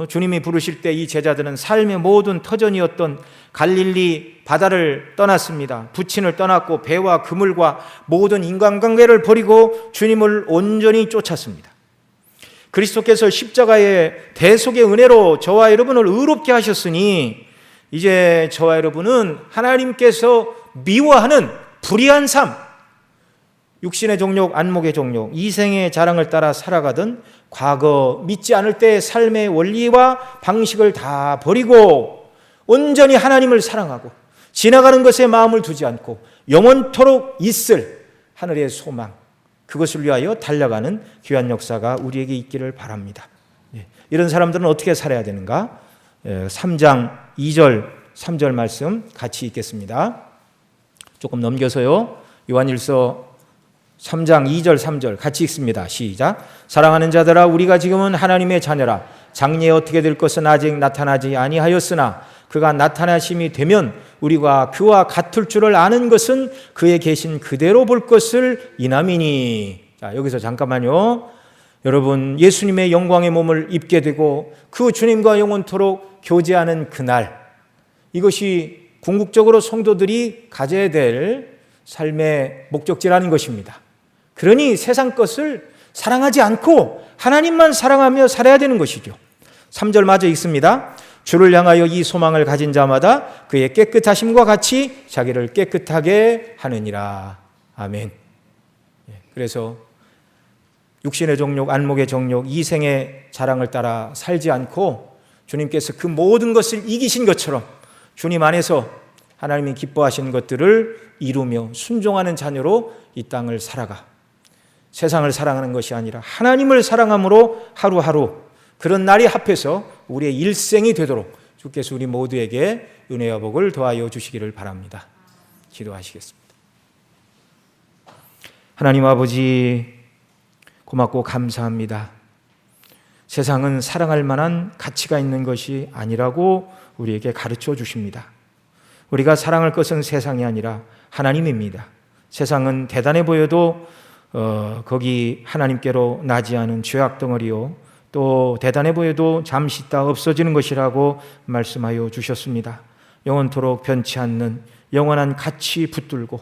주님이 부르실 때 이 제자들은 삶의 모든 터전이었던 갈릴리 바다를 떠났습니다. 부친을 떠났고 배와 그물과 모든 인간관계를 버리고 주님을 온전히 쫓았습니다. 그리스도께서 십자가의 대속의 은혜로 저와 여러분을 의롭게 하셨으니 이제 저와 여러분은 하나님께서 미워하는 불의한 삶, 육신의 정욕, 안목의 정욕, 이생의 자랑을 따라 살아가던 과거 믿지 않을 때의 삶의 원리와 방식을 다 버리고 온전히 하나님을 사랑하고 지나가는 것에 마음을 두지 않고 영원토록 있을 하늘의 소망, 그것을 위하여 달려가는 귀한 역사가 우리에게 있기를 바랍니다. 이런 사람들은 어떻게 살아야 되는가? 3장 2절 3절 말씀 같이 읽겠습니다. 조금 넘겨서요. 요한일서 3장 2절 3절 같이 읽습니다. 시작. 사랑하는 자들아, 우리가 지금은 하나님의 자녀라. 장래에 어떻게 될 것은 아직 나타나지 아니하였으나 그가 나타나심이 되면 우리가 그와 같을 줄을 아는 것은 그의 계신 그대로 볼 것을 이남이니. 자, 여기서 잠깐만요. 여러분, 예수님의 영광의 몸을 입게 되고 그 주님과 영원토록 교제하는 그날, 이것이 궁극적으로 성도들이 가져야 될 삶의 목적지라는 것입니다. 그러니 세상 것을 사랑하지 않고 하나님만 사랑하며 살아야 되는 것이죠. 3절 마저 읽습니다. 주를 향하여 이 소망을 가진 자마다 그의 깨끗하심과 같이 자기를 깨끗하게 하느니라. 아멘. 그래서 육신의 정욕, 안목의 정욕, 이생의 자랑을 따라 살지 않고 주님께서 그 모든 것을 이기신 것처럼 주님 안에서 하나님이 기뻐하시는 것들을 이루며 순종하는 자녀로 이 땅을 살아가 세상을 사랑하는 것이 아니라 하나님을 사랑함으로 하루하루 그런 날이 합해서 우리의 일생이 되도록 주께서 우리 모두에게 은혜와 복을 더하여 주시기를 바랍니다. 기도하시겠습니다. 하나님 아버지, 고맙고 감사합니다. 세상은 사랑할 만한 가치가 있는 것이 아니라고 우리에게 가르쳐 주십니다. 우리가 사랑할 것은 세상이 아니라 하나님입니다. 세상은 대단해 보여도 거기 하나님께로 나지 않은 죄악 덩어리요, 또 대단해 보여도 잠시 있다 없어지는 것이라고 말씀하여 주셨습니다. 영원토록 변치 않는 영원한 가치 붙들고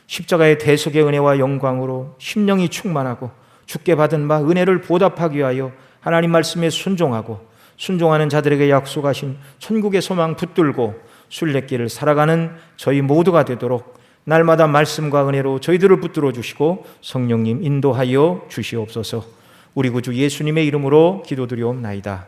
십자가의 대속의 은혜와 영광으로 심령이 충만하고 주께 받은 바 은혜를 보답하기 위하여 하나님 말씀에 순종하는 자들에게 약속하신 천국의 소망 붙들고 순례길을 살아가는 저희 모두가 되도록 날마다 말씀과 은혜로 저희들을 붙들어 주시고 성령님 인도하여 주시옵소서. 우리 구주 예수님의 이름으로 기도드리옵나이다.